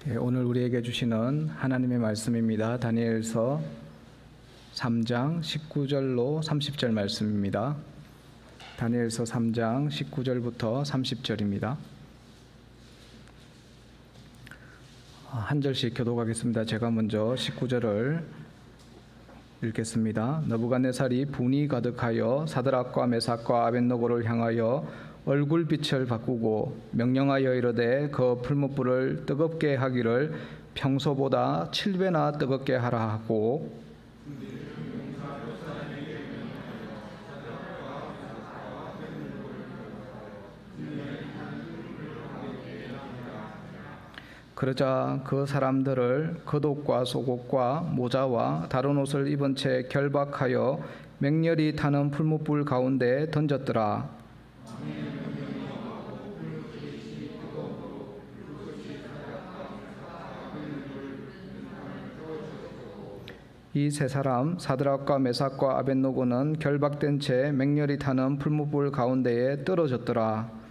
오늘 우리에게 주시는 하나님의 말씀입니다. 다니엘서 3장 19절로 30절 말씀입니다. 다니엘서 3장 19절부터 30절입니다. 한 절씩 교독하겠습니다. 제가 먼저 19절을 읽겠습니다. 느부갓네살이 분이 가득하여 사드락과 메삭과 아벳느고를 향하여 얼굴빛을 바꾸고 명령하여 이르되 그 풀무불을 뜨겁게 하기를 평소보다 7배나 뜨겁게 하라 하고, 그러자 그 사람들을 겉옷과 속옷과 모자와 다른 옷을 입은 채 결박하여 맹렬히 타는 풀무불 가운데 던졌더라. 이 세 사람 사드락과 메삭과 아벳느고는 결박된 채 맹렬히 타는 풀무불 가운데에 떨어졌더라.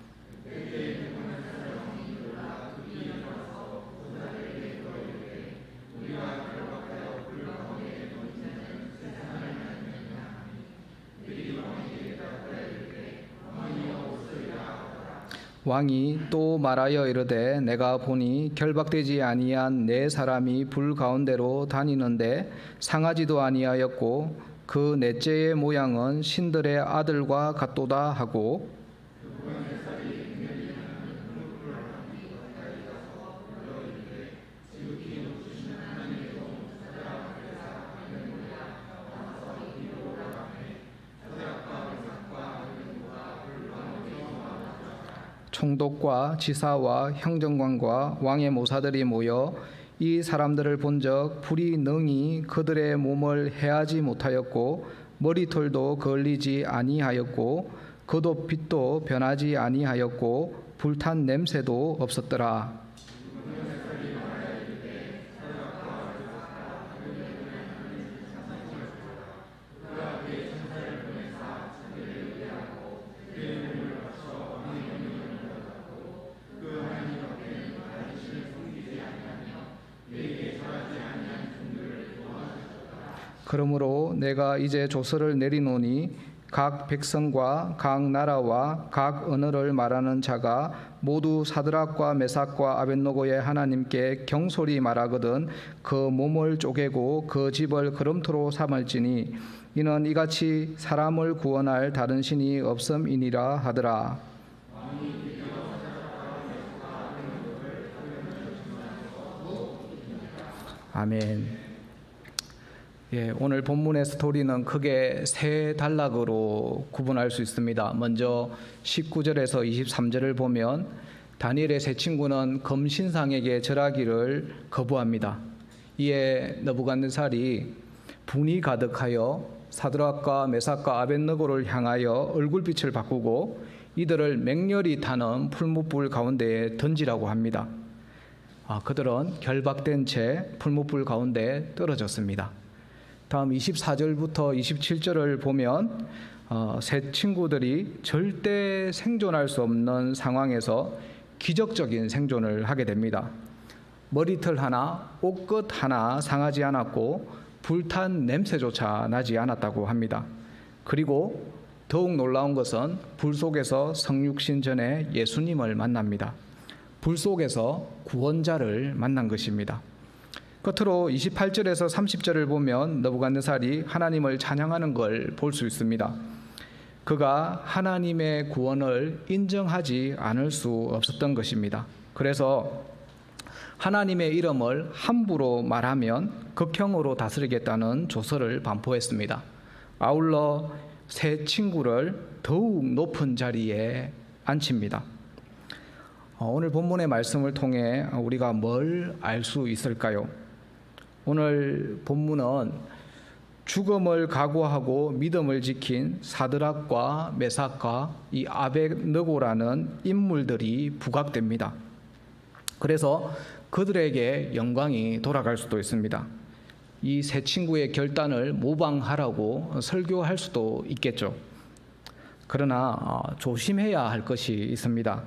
왕이 또 말하여 이르되 내가 보니 결박되지 아니한 네 사람이 불 가운데로 다니는데 상하지도 아니하였고 그 넷째의 모양은 신들의 아들과 같도다 하고, 총독과 지사와 행정관과 왕의 모사들이 모여 이 사람들을 본적 불이 능히 그들의 몸을 해하지 못하였고 머리털도 걸리지 아니하였고 겉옷빛도 변하지 아니하였고 불탄 냄새도 없었더라. 그러므로 내가 이제 조서를 내리노니 각 백성과 각 나라와 각 언어를 말하는 자가 모두 사드락과 메삭과 아벳느고의 하나님께 경솔히 말하거든 그 몸을 쪼개고 그 집을 거름토로 삼을지니 이는 이같이 사람을 구원할 다른 신이 없음이니라 하더라. 아멘. 오늘 본문의 스토리는 크게 세 단락으로 구분할 수 있습니다. 먼저 19절에서 23절을 보면 다니엘의 세 친구는 금신상에게 절하기를 거부합니다. 이에 느부갓네살이 분이 가득하여 사드락과 메삭과 아벳느고를 향하여 얼굴빛을 바꾸고 이들을 맹렬히 타는 풀무불 가운데에 던지라고 합니다. 그들은 결박된 채 풀무불 가운데 떨어졌습니다. 다음 24절부터 27절을 보면 세 친구들이 절대 생존할 수 없는 상황에서 기적적인 생존을 하게 됩니다. 머리털 하나, 옷끝 하나 상하지 않았고 불탄 냄새조차 나지 않았다고 합니다. 그리고 더욱 놀라운 것은 불 속에서 성육신 전에 예수님을 만납니다. 불 속에서 구원자를 만난 것입니다. 끝으로 28절에서 30절을 보면 느부갓네살이 하나님을 찬양하는 걸 볼 수 있습니다. 그가 하나님의 구원을 인정하지 않을 수 없었던 것입니다. 그래서 하나님의 이름을 함부로 말하면 극형으로 다스리겠다는 조서를 반포했습니다. 아울러 세 친구를 더욱 높은 자리에 앉힙니다. 오늘 본문의 말씀을 통해 우리가 뭘 알 수 있을까요? 오늘 본문은 죽음을 각오하고 믿음을 지킨 사드락과 메삭과 이 아벳느고라는 인물들이 부각됩니다. 그래서 그들에게 영광이 돌아갈 수도 있습니다. 이 세 친구의 결단을 모방하라고 설교할 수도 있겠죠. 그러나 조심해야 할 것이 있습니다.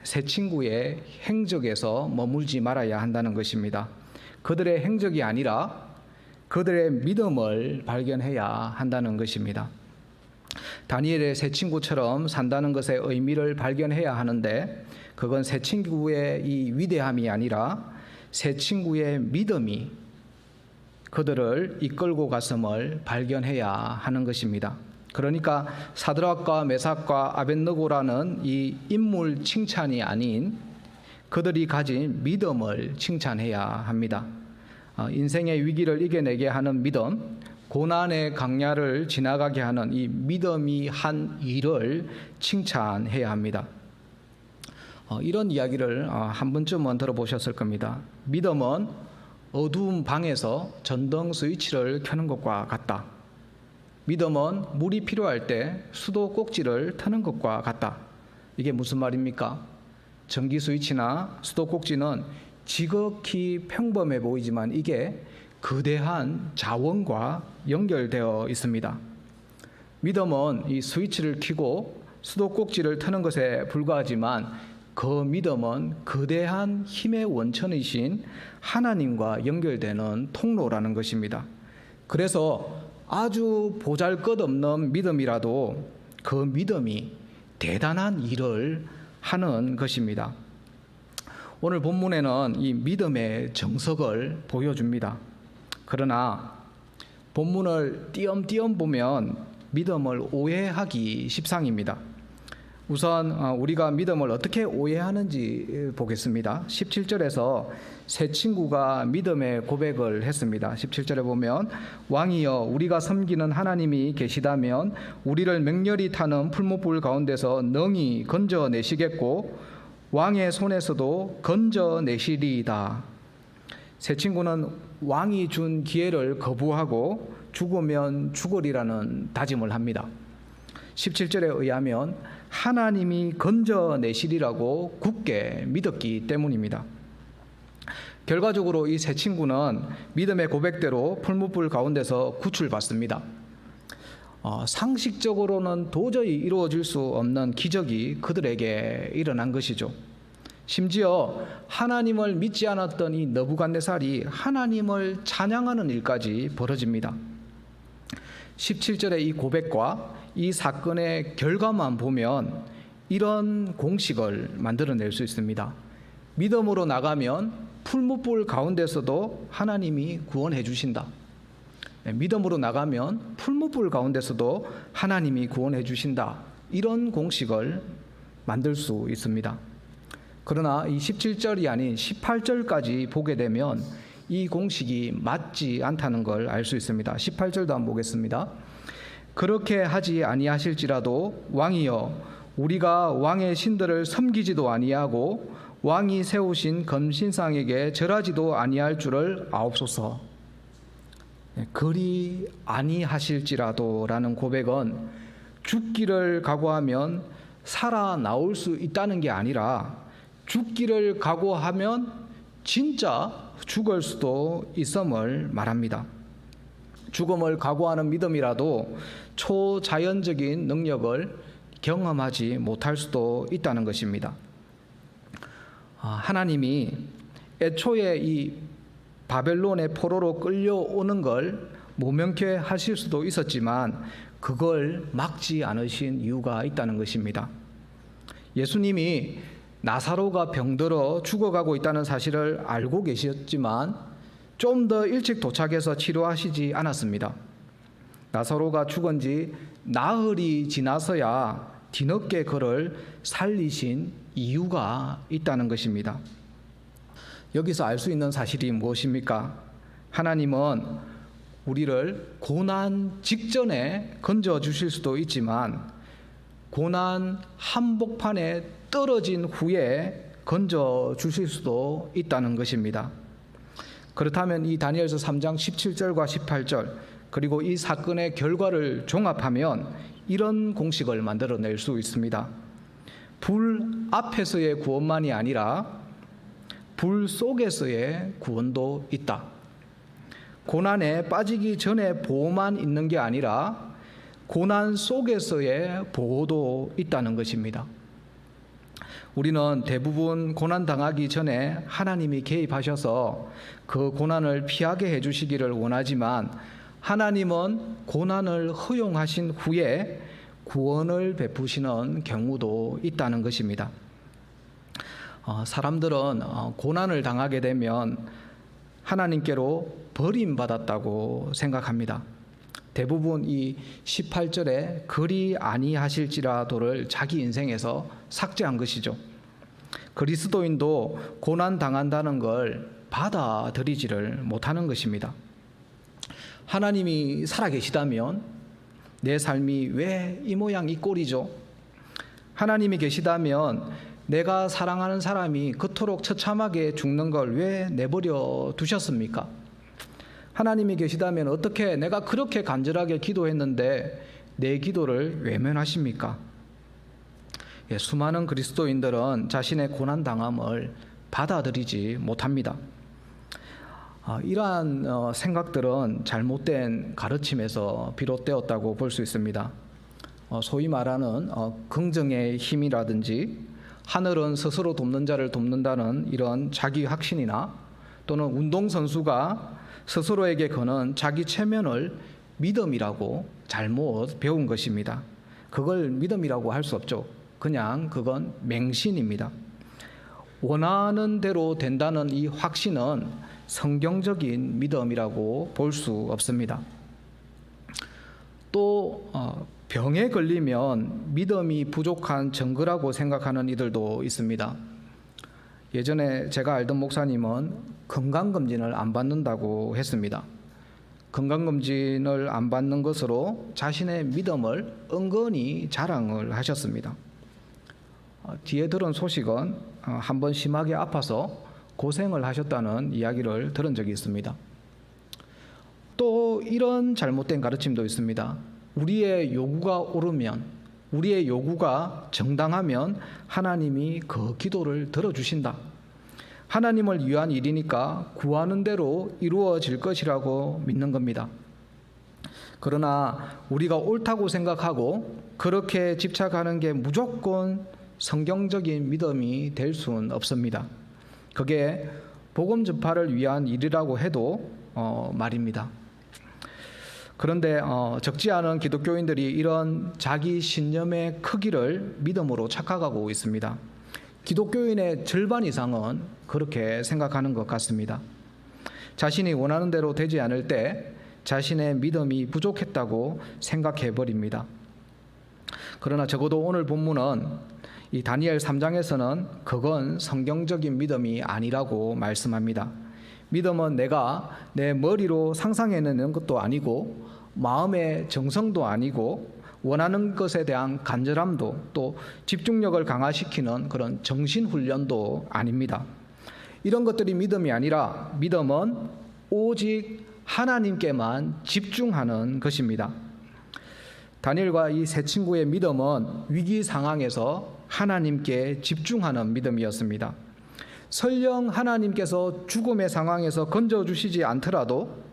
세 친구의 행적에서 머물지 말아야 한다는 것입니다. 그들의 행적이 아니라 그들의 믿음을 발견해야 한다는 것입니다. 다니엘의 세 친구처럼 산다는 것의 의미를 발견해야 하는데, 그건 세 친구의 이 위대함이 아니라 세 친구의 믿음이 그들을 이끌고 갔음을 발견해야 하는 것입니다. 그러니까 사드락과 메삭과 아벳느고라는 이 인물 칭찬이 아닌 그들이 가진 믿음을 칭찬해야 합니다. 인생의 위기를 이겨내게 하는 믿음, 고난의 강야를 지나가게 하는 이 믿음이 한 일을 칭찬해야 합니다. 이런 이야기를 한 번쯤은 들어보셨을 겁니다. 믿음은 어두운 방에서 전등 스위치를 켜는 것과 같다. 믿음은 물이 필요할 때 수도 꼭지를 트는 것과 같다. 이게 무슨 말입니까? 전기 스위치나 수도 꼭지는 지극히 평범해 보이지만 이게 거대한 자원과 연결되어 있습니다. 믿음은 이 스위치를 켜고 수도 꼭지를 트는 것에 불과하지만 그 믿음은 거대한 힘의 원천이신 하나님과 연결되는 통로라는 것입니다. 그래서 아주 보잘것없는 믿음이라도 그 믿음이 대단한 일을 하는 것입니다. 오늘 본문에는 이 믿음의 정석을 보여줍니다. 그러나 본문을 띄엄띄엄 보면 믿음을 오해하기 십상입니다. 우선 우리가 믿음을 어떻게 오해하는지 보겠습니다. 17절에서 세 친구가 믿음의 고백을 했습니다. 17절에 보면 왕이여 우리가 섬기는 하나님이 계시다면 우리를 맹렬히 타는 풀무불 가운데서 능히 건져내시겠고 왕의 손에서도 건져내시리이다. 세 친구는 왕이 준 기회를 거부하고 죽으면 죽으리라는 다짐을 합니다. 17절에 의하면 하나님이 건져내시리라고 굳게 믿었기 때문입니다. 결과적으로 이 세 친구는 믿음의 고백대로 풀무불 가운데서 구출받습니다. 상식적으로는 도저히 이루어질 수 없는 기적이 그들에게 일어난 것이죠. 심지어 하나님을 믿지 않았던 이 느부갓네살이 하나님을 찬양하는 일까지 벌어집니다. 17절의 이 고백과 이 사건의 결과만 보면 이런 공식을 만들어낼 수 있습니다. 믿음으로 나가면 풀무불 가운데서도 하나님이 구원해 주신다. 믿음으로 나가면 풀무불 가운데서도 하나님이 구원해 주신다. 이런 공식을 만들 수 있습니다. 그러나 이 17절이 아닌 18절까지 보게 되면 이 공식이 맞지 않다는 걸 알 수 있습니다. 18절도 한번 보겠습니다. 그렇게 하지 아니하실지라도 왕이여 우리가 왕의 신들을 섬기지도 아니하고 왕이 세우신 금신상에게 절하지도 아니할 줄을 아옵소서. 그리 아니하실지라도 라는 고백은 죽기를 각오하면 살아나올 수 있다는 게 아니라 죽기를 각오하면 진짜 죽을 수도 있음을 말합니다. 죽음을 각오하는 믿음이라도 초자연적인 능력을 경험하지 못할 수도 있다는 것입니다. 하나님이 애초에 이 바벨론의 포로로 끌려오는 걸 모면케 하실 수도 있었지만 그걸 막지 않으신 이유가 있다는 것입니다. 예수님이 나사로가 병들어 죽어가고 있다는 사실을 알고 계셨지만 좀 더 일찍 도착해서 치료하시지 않았습니다. 나사로가 죽은 지 나흘이 지나서야 뒤늦게 그를 살리신 이유가 있다는 것입니다. 여기서 알 수 있는 사실이 무엇입니까? 하나님은 우리를 고난 직전에 건져주실 수도 있지만 고난 한복판에 떨어진 후에 건져주실 수도 있다는 것입니다. 그렇다면 이 다니엘서 3장 17절과 18절 그리고 이 사건의 결과를 종합하면 이런 공식을 만들어낼 수 있습니다. 불 앞에서의 구원만이 아니라 불 속에서의 구원도 있다. 고난에 빠지기 전에 보호만 있는 게 아니라 고난 속에서의 보호도 있다는 것입니다. 우리는 대부분 고난 당하기 전에 하나님이 개입하셔서 그 고난을 피하게 해주시기를 원하지만 하나님은 고난을 허용하신 후에 구원을 베푸시는 경우도 있다는 것입니다. 사람들은 고난을 당하게 되면 하나님께로 버림받았다고 생각합니다. 대부분 이 18절에 그리 아니하실지라도를 자기 인생에서 삭제한 것이죠. 그리스도인도 고난 당한다는 걸 받아들이지를 못하는 것입니다. 하나님이 살아계시다면 내 삶이 왜 이 모양 이 꼴이죠? 하나님이 계시다면 내가 사랑하는 사람이 그토록 처참하게 죽는 걸 왜 내버려 두셨습니까? 하나님이 계시다면 어떻게 내가 그렇게 간절하게 기도했는데 내 기도를 외면하십니까? 수많은 그리스도인들은 자신의 고난당함을 받아들이지 못합니다. 이러한 생각들은 잘못된 가르침에서 비롯되었다고 볼 수 있습니다. 소위 말하는 긍정의 힘이라든지 하늘은 스스로 돕는 자를 돕는다는 이런 자기 확신이나 또는 운동선수가 스스로에게 거는 자기 체면을 믿음이라고 잘못 배운 것입니다. 그걸 믿음이라고 할 수 없죠. 그냥 그건 맹신입니다. 원하는 대로 된다는 이 확신은 성경적인 믿음이라고 볼 수 없습니다. 또 병에 걸리면 믿음이 부족한 증거라고 생각하는 이들도 있습니다. 예전에 제가 알던 목사님은 건강검진을 안 받는다고 했습니다. 건강검진을 안 받는 것으로 자신의 믿음을 은근히 자랑을 하셨습니다. 뒤에 들은 소식은 한번 심하게 아파서 고생을 하셨다는 이야기를 들은 적이 있습니다. 또 이런 잘못된 가르침도 있습니다. 우리의 요구가 옳으면, 우리의 요구가 정당하면 하나님이 그 기도를 들어주신다. 하나님을 위한 일이니까 구하는 대로 이루어질 것이라고 믿는 겁니다. 그러나 우리가 옳다고 생각하고 그렇게 집착하는 게 무조건 성경적인 믿음이 될 수는 없습니다. 그게 복음 전파를 위한 일이라고 해도 말입니다. 그런데 적지 않은 기독교인들이 이런 자기 신념의 크기를 믿음으로 착각하고 있습니다. 기독교인의 절반 이상은 그렇게 생각하는 것 같습니다. 자신이 원하는 대로 되지 않을 때 자신의 믿음이 부족했다고 생각해 버립니다. 그러나 적어도 오늘 본문은 이 다니엘 3장에서는 그건 성경적인 믿음이 아니라고 말씀합니다. 믿음은 내가 내 머리로 상상해내는 것도 아니고 마음의 정성도 아니고 원하는 것에 대한 간절함도 또 집중력을 강화시키는 그런 정신훈련도 아닙니다. 이런 것들이 믿음이 아니라 믿음은 오직 하나님께만 집중하는 것입니다. 다니엘과 이 세 친구의 믿음은 위기 상황에서 하나님께 집중하는 믿음이었습니다. 설령 하나님께서 죽음의 상황에서 건져주시지 않더라도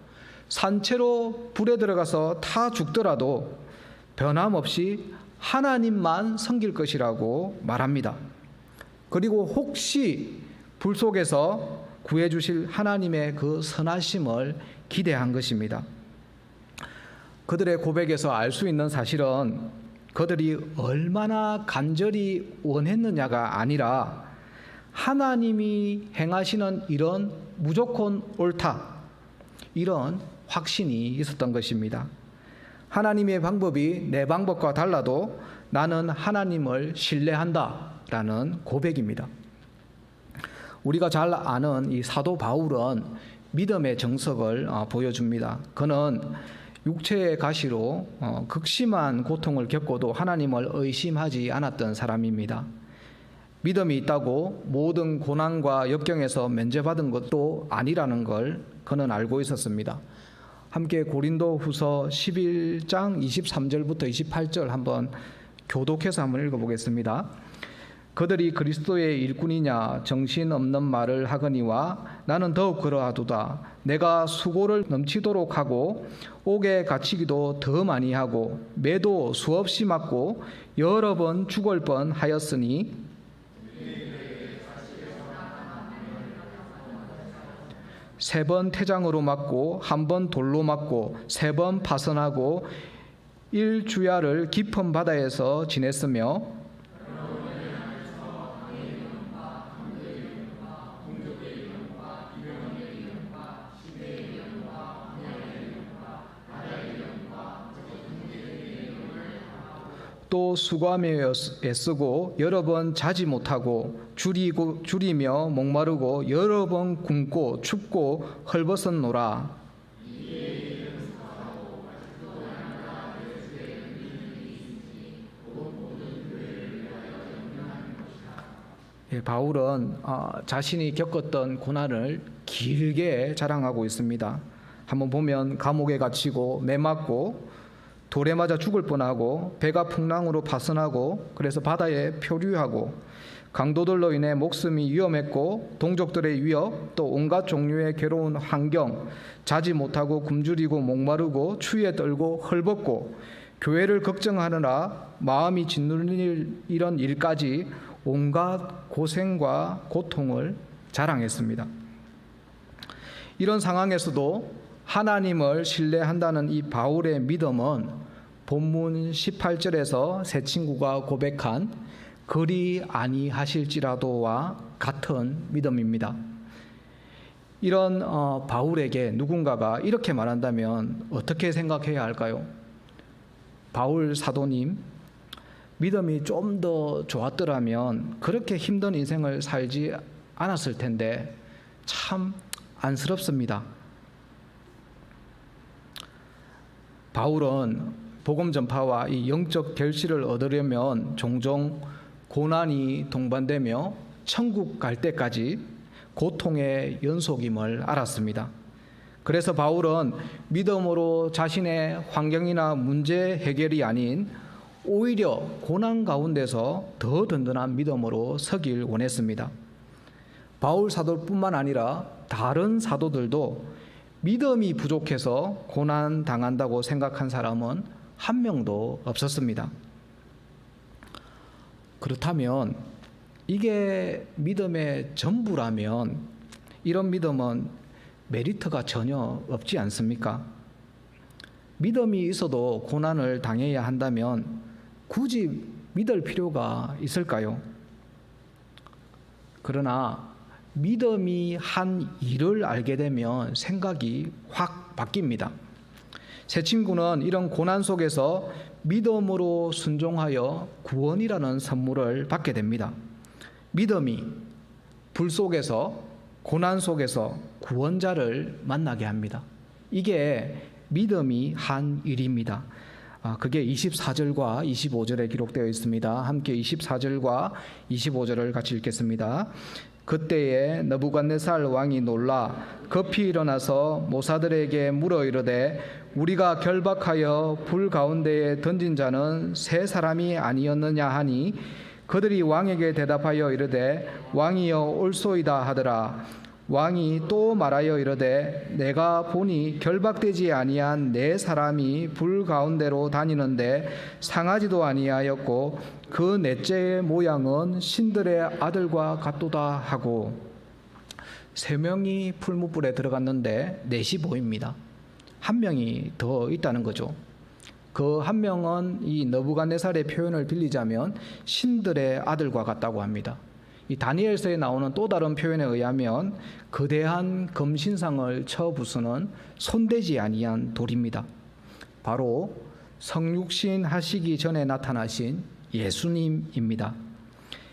산채로 불에 들어가서 타 죽더라도 변함없이 하나님만 섬길 것이라고 말합니다. 그리고 혹시 불 속에서 구해주실 하나님의 그 선하심을 기대한 것입니다. 그들의 고백에서 알 수 있는 사실은 그들이 얼마나 간절히 원했느냐가 아니라 하나님이 행하시는 이런 무조건 옳다, 이런 확신이 있었던 것입니다. 하나님의 방법이 내 방법과 달라도 나는 하나님을 신뢰한다라는 고백입니다. 우리가 잘 아는 이 사도 바울은 믿음의 정석을 보여줍니다. 그는 육체의 가시로 극심한 고통을 겪고도 하나님을 의심하지 않았던 사람입니다. 믿음이 있다고 모든 고난과 역경에서 면제받은 것도 아니라는 걸 그는 알고 있었습니다. 함께 고린도후서 11장 23절부터 28절 한번 교독해서 한번 읽어보겠습니다. 그들이 그리스도의 일꾼이냐 정신없는 말을 하거니와 나는 더욱 그러하도다. 내가 수고를 넘치도록 하고 옥에 갇히기도 더 많이 하고 매도 수없이 맞고 여러 번 죽을 뻔하였으니 세 번 태장으로 맞고 한 번 돌로 맞고 세 번 파선하고 일주야를 깊은 바다에서 지냈으며 또 수고하며 애쓰고 여러 번 자지 못하고 줄이며 목마르고 여러 번 굶고 춥고 헐벗었노라. 바울은 자신이 겪었던 고난을 길게 자랑하고 있습니다. 한번 보면 감옥에 갇히고 매 맞고 돌에 맞아 죽을 뻔하고 배가 풍랑으로 파선하고 그래서 바다에 표류하고 강도들로 인해 목숨이 위험했고 동족들의 위협 또 온갖 종류의 괴로운 환경 자지 못하고 굶주리고 목마르고 추위에 떨고 헐벗고 교회를 걱정하느라 마음이 짓눌릴 이런 일까지 온갖 고생과 고통을 자랑했습니다. 이런 상황에서도 하나님을 신뢰한다는 이 바울의 믿음은 본문 18절에서 세 친구가 고백한 그리 아니하실지라도와 같은 믿음입니다. 이런 바울에게 누군가가 이렇게 말한다면 어떻게 생각해야 할까요? 바울 사도님, 믿음이 좀 더 좋았더라면 그렇게 힘든 인생을 살지 않았을 텐데 참 안쓰럽습니다. 바울은 복음 전파와 이 영적 결실을 얻으려면 종종 고난이 동반되며 천국 갈 때까지 고통의 연속임을 알았습니다. 그래서 바울은 믿음으로 자신의 환경이나 문제 해결이 아닌 오히려 고난 가운데서 더 든든한 믿음으로 서길 원했습니다. 바울 사도뿐만 아니라 다른 사도들도 믿음이 부족해서 고난 당한다고 생각한 사람은 한 명도 없었습니다. 그렇다면 이게 믿음의 전부라면 이런 믿음은 메리트가 전혀 없지 않습니까? 믿음이 있어도 고난을 당해야 한다면 굳이 믿을 필요가 있을까요? 그러나 믿음이 한 일을 알게 되면 생각이 확 바뀝니다. 세 친구는 이런 고난 속에서 믿음으로 순종하여 구원이라는 선물을 받게 됩니다. 믿음이 불 속에서 고난 속에서 구원자를 만나게 합니다. 이게 믿음이 한 일입니다. 그게 24절과 25절에 기록되어 있습니다. 함께 24절과 25절을 같이 읽겠습니다. 그때에 느부갓네살 왕이 놀라 급히 일어나서 모사들에게 물어 이르되 우리가 결박하여 불 가운데에 던진 자는 세 사람이 아니었느냐 하니 그들이 왕에게 대답하여 이르되 왕이여 옳소이다 하더라. 왕이 또 말하여 이르되 내가 보니 결박되지 아니한 네 사람이 불 가운데로 다니는데 상하지도 아니하였고 그 넷째의 모양은 신들의 아들과 같도다 하고 세 명이 풀무불에 들어갔는데 넷이 보입니다. 한 명이 더 있다는 거죠. 그 한 명은 이 느부갓네살의 표현을 빌리자면 신들의 아들과 같다고 합니다. 이 다니엘서에 나오는 또 다른 표현에 의하면 거대한 금신상을 쳐 부수는 손대지 아니한 돌입니다. 바로 성육신 하시기 전에 나타나신 예수님입니다.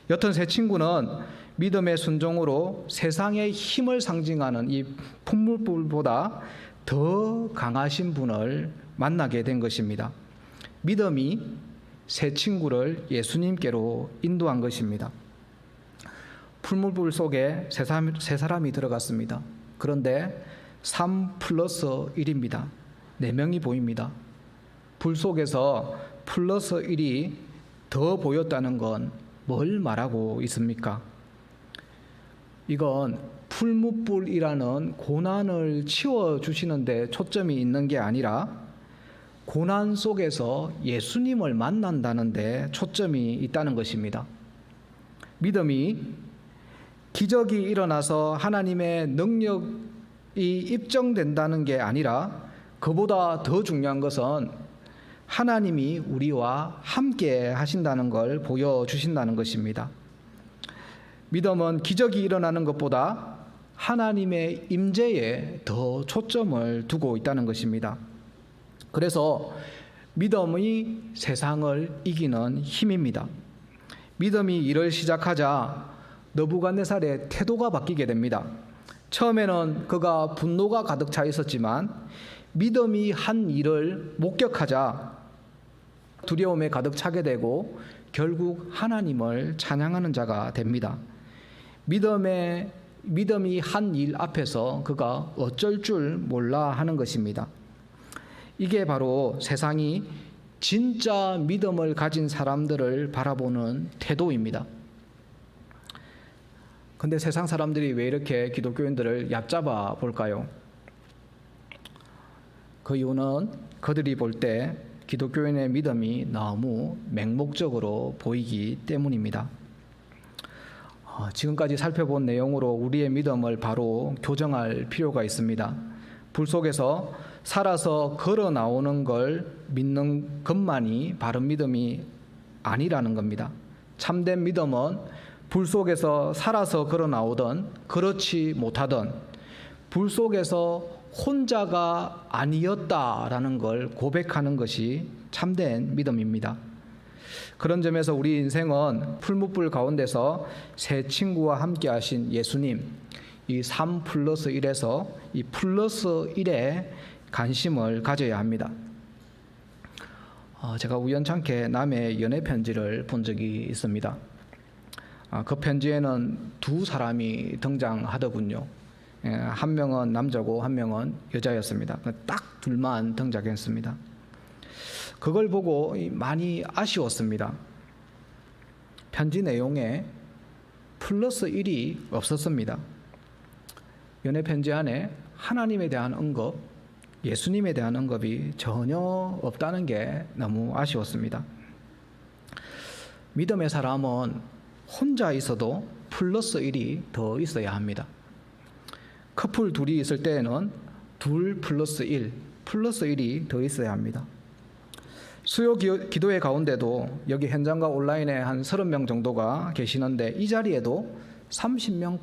여튼 세 친구는 믿음의 순종으로 세상의 힘을 상징하는 이 풍물불보다 더 강하신 분을 만나게 된 것입니다. 믿음이 세 친구를 예수님께로 인도한 것입니다. 풀무불 속에 세 사람이 들어갔습니다. 그런데 3 플러스 1입니다. 4명이 보입니다. 불 속에서 플러스 1이 더 보였다는 건 뭘 말하고 있습니까? 이건 풀무불이라는 고난을 치워주시는 데 초점이 있는 게 아니라 고난 속에서 예수님을 만난다는 데 초점이 있다는 것입니다. 믿음이 기적이 일어나서 하나님의 능력이 입증된다는 게 아니라 그보다 더 중요한 것은 하나님이 우리와 함께 하신다는 걸 보여주신다는 것입니다. 믿음은 기적이 일어나는 것보다 하나님의 임재에 더 초점을 두고 있다는 것입니다. 그래서 믿음이 세상을 이기는 힘입니다. 믿음이 일을 시작하자 느부갓네살의 태도가 바뀌게 됩니다. 처음에는 그가 분노가 가득 차 있었지만 믿음이 한 일을 목격하자 두려움에 가득 차게 되고 결국 하나님을 찬양하는 자가 됩니다. 믿음이 한 일 앞에서 그가 어쩔 줄 몰라 하는 것입니다. 이게 바로 세상이 진짜 믿음을 가진 사람들을 바라보는 태도입니다. 근데 세상 사람들이 왜 이렇게 기독교인들을 얕잡아 볼까요? 그 이유는 그들이 볼 때 기독교인의 믿음이 너무 맹목적으로 보이기 때문입니다. 지금까지 살펴본 내용으로 우리의 믿음을 바로 교정할 필요가 있습니다. 불 속에서 살아서 걸어 나오는 걸 믿는 것만이 바른 믿음이 아니라는 겁니다. 참된 믿음은 불 속에서 살아서 걸어 나오든 그렇지 못하든 불 속에서 혼자가 아니었다라는 걸 고백하는 것이 참된 믿음입니다. 그런 점에서 우리 인생은 풀무불 가운데서 새 친구와 함께 하신 예수님, 이 3+1에서 이 +1에 관심을 가져야 합니다. 제가 우연찮게 남의 연애 편지를 본 적이 있습니다. 그 편지에는 두 사람이 등장하더군요. 한 명은 남자고 한 명은 여자였습니다. 딱 둘만 등장했습니다. 그걸 보고 많이 아쉬웠습니다. 편지 내용에 +1이 없었습니다. 연애 편지 안에 하나님에 대한 언급, 예수님에 대한 언급이 전혀 없다는 게 너무 아쉬웠습니다. 믿음의 사람은 혼자 있어도 +1이 더 있어야 합니다. 커플 둘이 있을 때에는 2+1, +1이 더 있어야 합니다. 수요 기도회 가운데도 여기 현장과 온라인에 한 30명 정도가 계시는데 이 자리에도 30명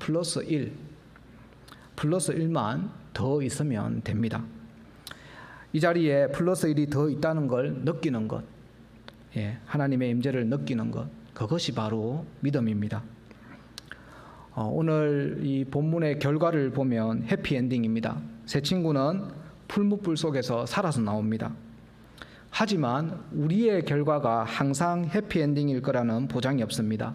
+1만 더 있으면 됩니다. 이 자리에 +1이 더 있다는 걸 느끼는 것, 하나님의 임재를 느끼는 것, 그것이 바로 믿음입니다. 오늘 이 본문의 결과를 보면 해피엔딩입니다. 새 친구는 풀무불 속에서 살아서 나옵니다. 하지만 우리의 결과가 항상 해피엔딩일 거라는 보장이 없습니다.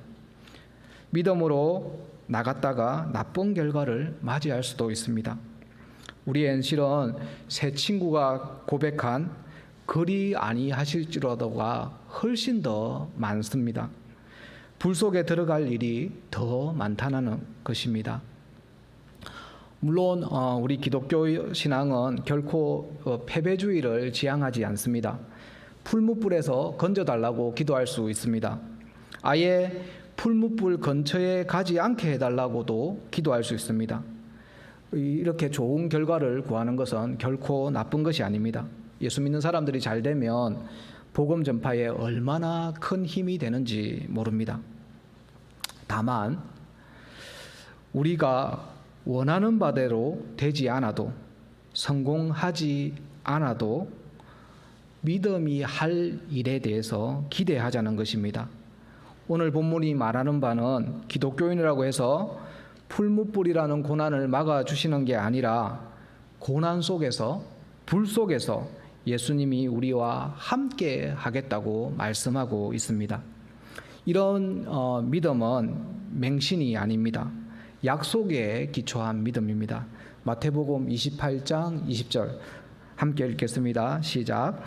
믿음으로 나갔다가 나쁜 결과를 맞이할 수도 있습니다. 우리의 현실은 새 친구가 고백한 그리 아니하실지라도가 훨씬 더 많습니다. 불 속에 들어갈 일이 더 많다는 것입니다. 물론 우리 기독교 신앙은 결코 패배주의를 지향하지 않습니다. 풀무불에서 건져달라고 기도할 수 있습니다. 아예 풀무불 근처에 가지 않게 해달라고도 기도할 수 있습니다. 이렇게 좋은 결과를 구하는 것은 결코 나쁜 것이 아닙니다. 예수 믿는 사람들이 잘 되면 복음 전파에 얼마나 큰 힘이 되는지 모릅니다. 다만 우리가 원하는 바대로 되지 않아도 성공하지 않아도 믿음이 할 일에 대해서 기대하자는 것입니다. 오늘 본문이 말하는 바는 기독교인이라고 해서 풀무불이라는 고난을 막아주시는 게 아니라 고난 속에서 불 속에서 예수님이 우리와 함께 하겠다고 말씀하고 있습니다. 이런 믿음은 맹신이 아닙니다. 약속에 기초한 믿음입니다. 마태복음 28장 20절 함께 읽겠습니다. 시작.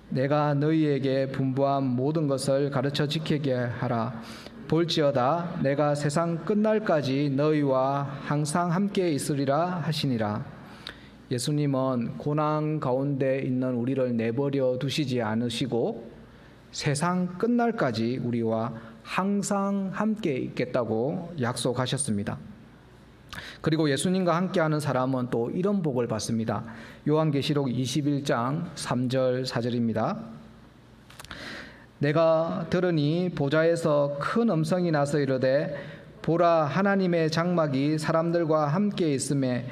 내가 너희에게 분부한 모든 것을 가르쳐 지키게 하라. 볼지어다 내가 세상 끝날까지 너희와 항상 함께 있으리라 하시니라. 예수님은 고난 가운데 있는 우리를 내버려 두시지 않으시고 세상 끝날까지 우리와 항상 함께 있겠다고 약속하셨습니다. 그리고 예수님과 함께하는 사람은 또 이런 복을 받습니다. 요한계시록 21장 3절 4절입니다. 내가 들으니 보좌에서 큰 음성이 나서 이르되 보라, 하나님의 장막이 사람들과 함께 있음에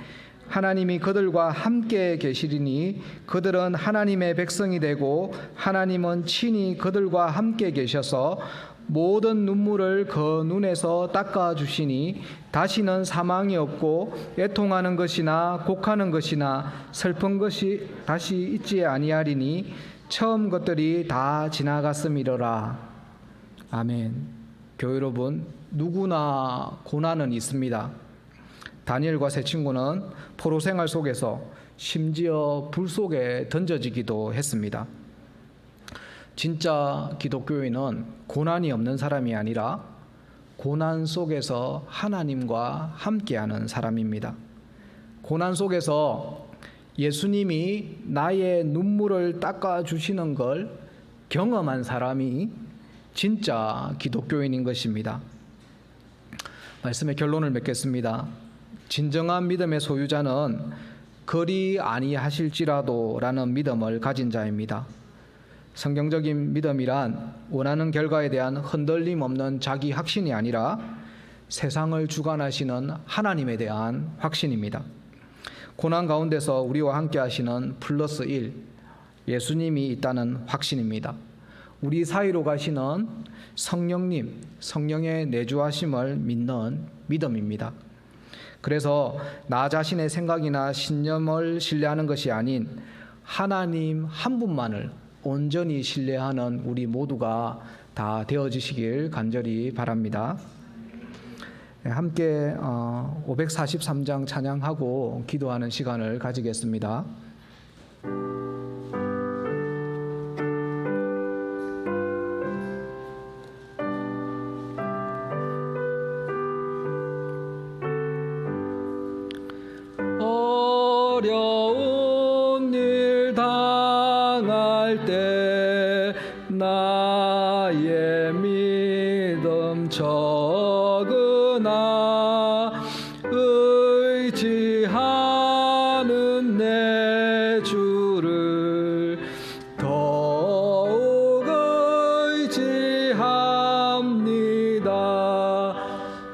하나님이 그들과 함께 계시리니 그들은 하나님의 백성이 되고 하나님은 친히 그들과 함께 계셔서 모든 눈물을 그 눈에서 닦아주시니 다시는 사망이 없고 애통하는 것이나 곡하는 것이나 슬픈 것이 다시 있지 아니하리니 처음 것들이 다 지나갔음이로라. 아멘. 교회 여러분, 누구나 고난은 있습니다. 다니엘과 세 친구는 포로 생활 속에서 심지어 불 속에 던져지기도 했습니다. 진짜 기독교인은 고난이 없는 사람이 아니라 고난 속에서 하나님과 함께하는 사람입니다. 고난 속에서 예수님이 나의 눈물을 닦아주시는 걸 경험한 사람이 진짜 기독교인인 것입니다. 말씀의 결론을 맺겠습니다. 진정한 믿음의 소유자는 그리 아니하실지라도 라는 믿음을 가진 자입니다. 성경적인 믿음이란 원하는 결과에 대한 흔들림 없는 자기 확신이 아니라 세상을 주관하시는 하나님에 대한 확신입니다. 고난 가운데서 우리와 함께 하시는 플러스 1, 예수님이 있다는 확신입니다. 우리 사이로 가시는 성령님, 성령의 내주하심을 믿는 믿음입니다. 그래서 나 자신의 생각이나 신념을 신뢰하는 것이 아닌 하나님 한 분만을 온전히 신뢰하는 우리 모두가 다 되어지시길 간절히 바랍니다. 함께 543장 찬양하고 기도하는 시간을 가지겠습니다. 어려운 일 당할 때 나의 믿음 적으나 의지하는 내 주를 더욱 의지합니다.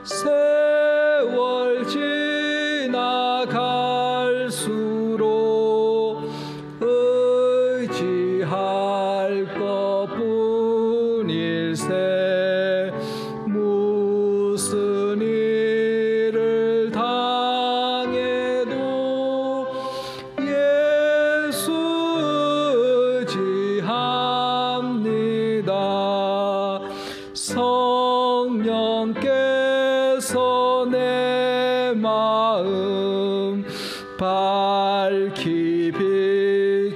세월 지나갈수록 의지할 것뿐일세. 무슨 일을 당해도 예수 의지합니다. 성령께서 내 마음 밝히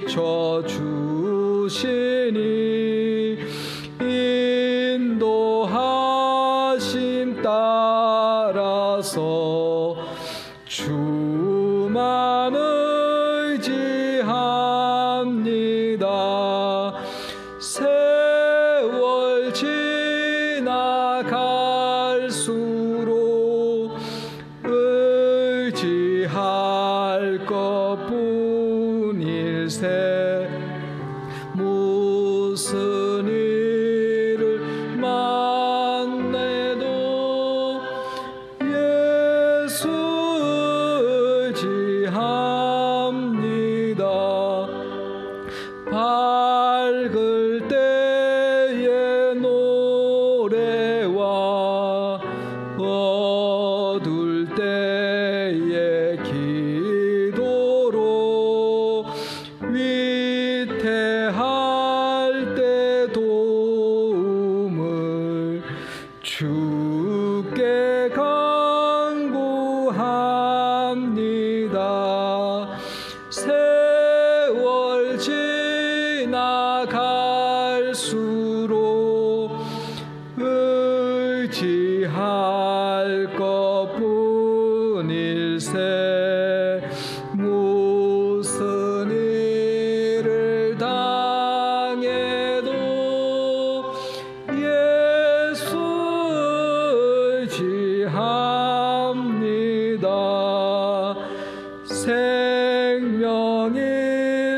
비춰주시니 인도하심 따라서 주만 의지합니다. 세월 지나갈수록 의지할 것뿐일세. 무슨 일을 만나도 예수 의지합니다. 밝을 때의 노래와 어두울 때의 기도로 위 생명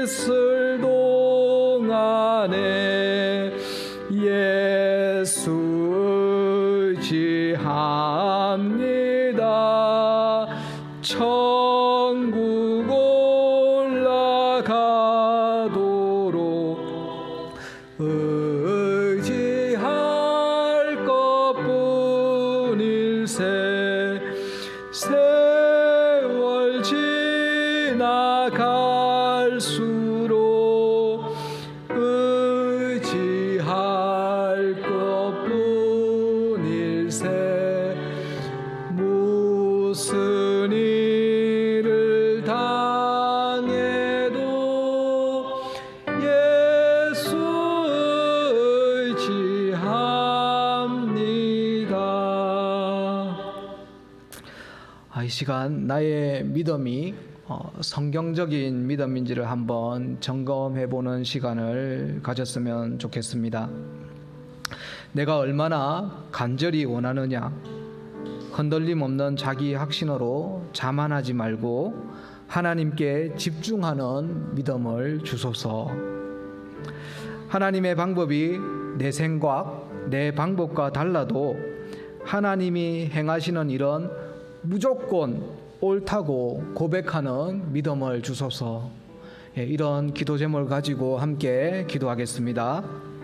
있을 동안에 예수 의지합니다. 천국 올라가도록 의지할 것뿐일세. 세월 지나갈수록 의지할 것뿐일세. 무슨 일을 당해도 예수 의지합니다. 이 시간 나의 믿음이 성경적인 믿음인지를 한번 점검해보는 시간을 가졌으면 좋겠습니다. 내가 얼마나 간절히 원하느냐, 흔들림 없는 자기 확신으로 자만하지 말고 하나님께 집중하는 믿음을 주소서. 하나님의 방법이 내 생각, 내 방법과 달라도 하나님이 행하시는 일은 무조건 옳다고 고백하는 믿음을 주소서. 이런 기도 제목을 가지고 함께 기도하겠습니다.